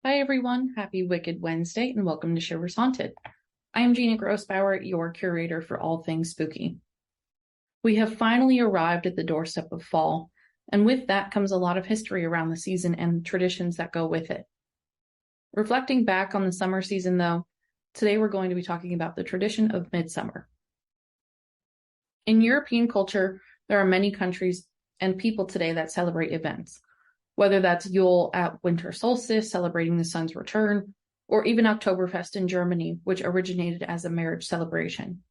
Hi everyone, happy Wicked Wednesday and welcome to Shivers Haunted. I am Gina Grossbauer, your curator for all things spooky. We have finally arrived at the doorstep of fall, and with that comes a lot of history around the season and traditions that go with it. Reflecting back on the summer season though, today we're going to be talking about the tradition of Midsummer. In European culture, there are many countries and people today that celebrate events. Whether that's Yule at winter solstice, celebrating the sun's return, or even Oktoberfest in Germany, which originated as a marriage celebration.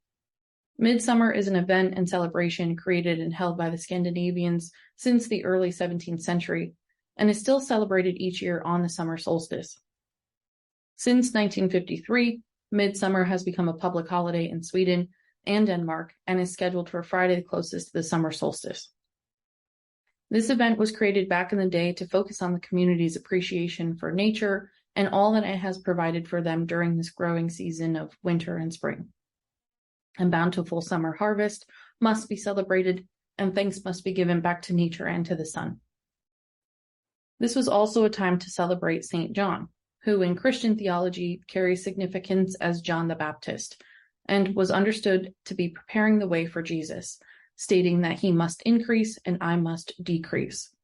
Midsummer is an event and celebration created and held by the Scandinavians since the early 17th century, and is still celebrated each year on the summer solstice. Since 1953, Midsummer has become a public holiday in Sweden and Denmark, and is scheduled for Friday closest to the summer solstice. This event was created back in the day to focus on the community's appreciation for nature and all that it has provided for them during this growing season of winter and spring. A bountiful summer harvest must be celebrated, and thanks must be given back to nature and to the sun. This was also a time to celebrate Saint John, who in Christian theology carries significance as John the Baptist, and was understood to be preparing the way for Jesus, stating that he must increase and I must decrease.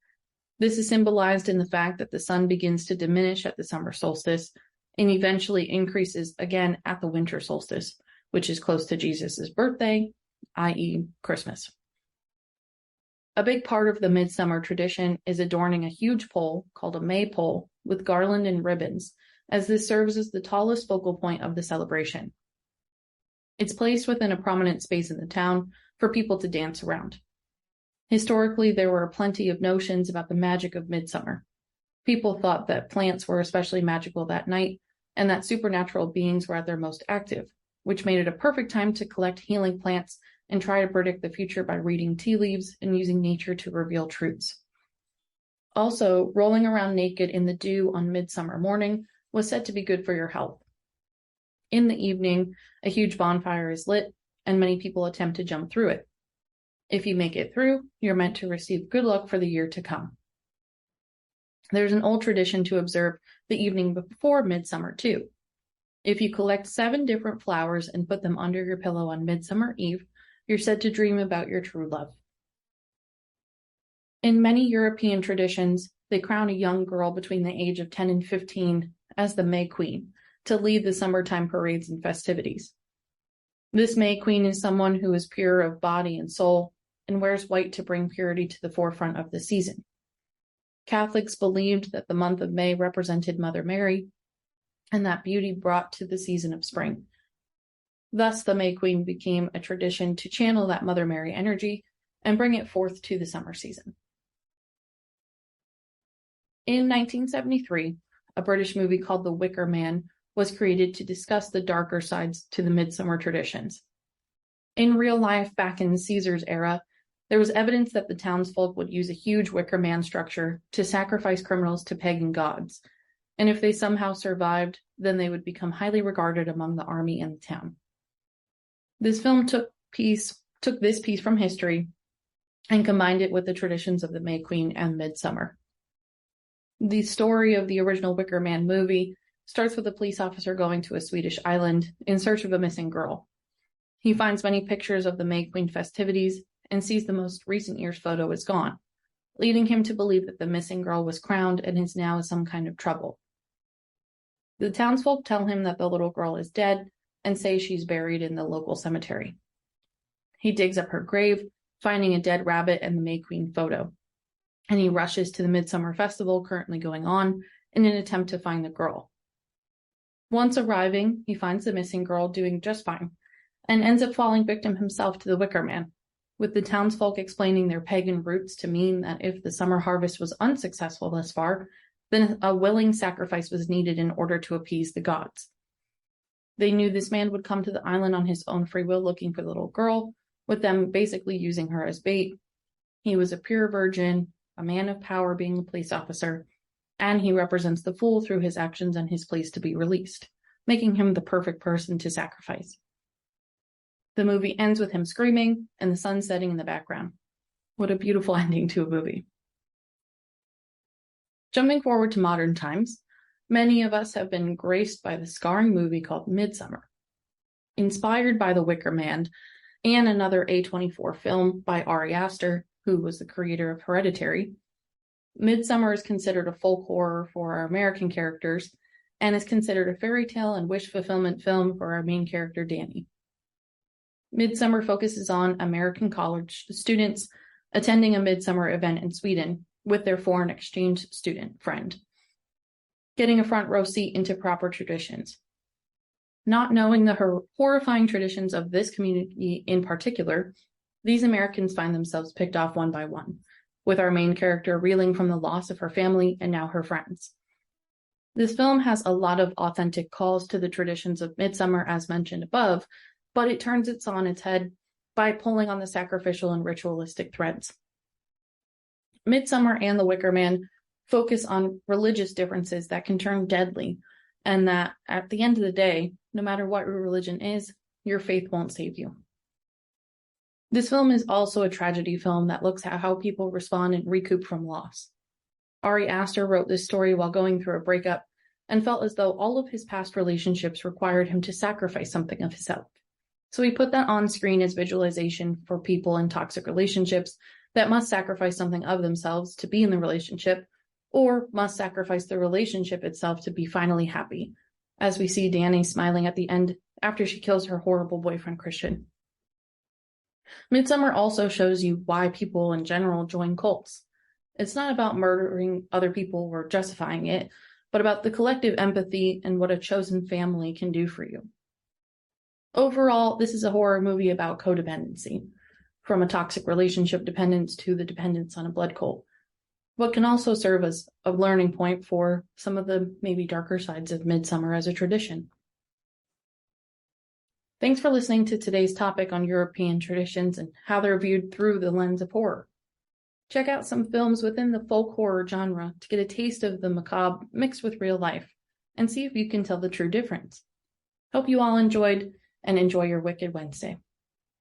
This is symbolized in the fact that the sun begins to diminish at the summer solstice and eventually increases again at the winter solstice, which is close to Jesus' birthday, i.e. Christmas. A big part of the midsummer tradition is adorning a huge pole called a maypole with garland and ribbons, as this serves as the tallest focal point of the celebration. It's placed within a prominent space in the town for people to dance around. Historically, there were plenty of notions about the magic of midsummer. People thought that plants were especially magical that night, and that supernatural beings were at their most active, which made it a perfect time to collect healing plants and try to predict the future by reading tea leaves and using nature to reveal truths. Also, rolling around naked in the dew on midsummer morning was said to be good for your health. In the evening, a huge bonfire is lit, and many people attempt to jump through it. If you make it through, you're meant to receive good luck for the year to come. There's an old tradition to observe the evening before midsummer too. If you collect 7 different flowers and put them under your pillow on Midsummer Eve, you're said to dream about your true love. In many European traditions, they crown a young girl between the age of 10 and 15 as the May Queen to lead the summertime parades and festivities. This May Queen is someone who is pure of body and soul and wears white to bring purity to the forefront of the season. Catholics believed that the month of May represented Mother Mary and that beauty brought to the season of spring. Thus, the May Queen became a tradition to channel that Mother Mary energy and bring it forth to the summer season. In 1973, a British movie called The Wicker Man was created to discuss the darker sides to the midsummer traditions. In real life, back in Caesar's era, there was evidence that the townsfolk would use a huge wicker man structure to sacrifice criminals to pagan gods, and if they somehow survived, then they would become highly regarded among the army and the town. This film took this piece from history and combined it with the traditions of the May Queen and Midsummer. The story of the original Wicker Man movie starts with a police officer going to a Swedish island in search of a missing girl. He finds many pictures of the May Queen festivities and sees the most recent year's photo is gone, leading him to believe that the missing girl was crowned and is now in some kind of trouble. The townsfolk tell him that the little girl is dead and say she's buried in the local cemetery. He digs up her grave, finding a dead rabbit and the May Queen photo, and he rushes to the Midsummer Festival currently going on in an attempt to find the girl. Once arriving, he finds the missing girl doing just fine, and ends up falling victim himself to the Wicker Man, with the townsfolk explaining their pagan roots to mean that if the summer harvest was unsuccessful thus far, then a willing sacrifice was needed in order to appease the gods. They knew this man would come to the island on his own free will looking for the little girl, with them basically using her as bait. He was a pure virgin, a man of power being a police officer, and he represents the fool through his actions and his pleas to be released, making him the perfect person to sacrifice. The movie ends with him screaming and the sun setting in the background. What a beautiful ending to a movie. Jumping forward to modern times, Many of us have been graced by the scarring movie called Midsummer. Inspired by The Wicker Man and another A24 film by Ari Aster, who was the creator of Hereditary, Midsummer is considered a folk horror for our American characters and is considered a fairy tale and wish fulfillment film for our main character, Danny. Midsummer focuses on American college students attending a midsummer event in Sweden with their foreign exchange student friend, getting a front row seat into proper traditions. Not knowing the horrifying traditions of this community in particular, these Americans find themselves picked off one by one, with our main character reeling from the loss of her family and now her friends. This film has a lot of authentic calls to the traditions of Midsummer as mentioned above, but it turns it on its head by pulling on the sacrificial and ritualistic threads. Midsummer and The Wicker Man focus on religious differences that can turn deadly, and that at the end of the day, no matter what your religion is, your faith won't save you. This film is also a tragedy film that looks at how people respond and recoup from loss. Ari Aster wrote this story while going through a breakup and felt as though all of his past relationships required him to sacrifice something of himself. So he put that on screen as visualization for people in toxic relationships that must sacrifice something of themselves to be in the relationship, or must sacrifice the relationship itself to be finally happy, as we see Danny smiling at the end after she kills her horrible boyfriend Christian. Midsummer also shows you why people in general join cults. It's not about murdering other people or justifying it, but about the collective empathy and what a chosen family can do for you. Overall, this is a horror movie about codependency, from a toxic relationship dependence to the dependence on a blood cult, but can also serve as a learning point for some of the maybe darker sides of Midsummer as a tradition. Thanks for listening to today's topic on European traditions and how they're viewed through the lens of horror. Check out some films within the folk horror genre to get a taste of the macabre mixed with real life, and see if you can tell the true difference. Hope you all enjoyed, and enjoy your Wicked Wednesday.